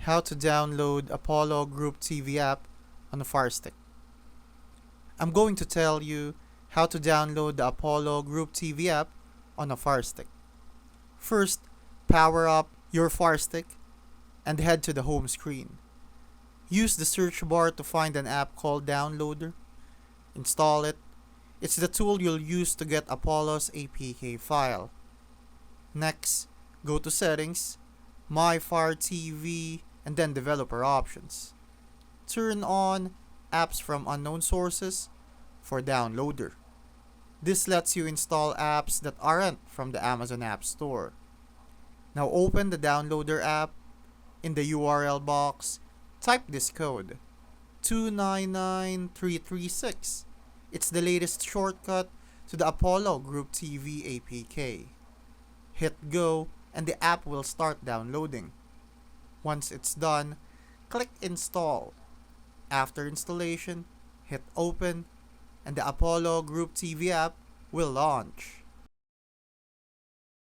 How to download Apollo Group TV app on a Firestick. I'm going to tell you how to download the Apollo Group TV app on a Firestick. First, power up your Firestick and head to the home screen. Use the search bar to find an app called Downloader. Install it. It's the tool you'll use to get Apollo's APK file. Next, go to Settings, My Fire TV, and then Developer Options. Turn on Apps from Unknown Sources for Downloader. This lets you install apps that aren't from the Amazon App Store. Now open the Downloader app. In the URL box, type this code, 299336. It's the latest shortcut to the Apollo Group TV APK. Hit go and the app will start downloading. Once it's done, click Install. After installation, hit Open and the Apollo Group TV app will launch.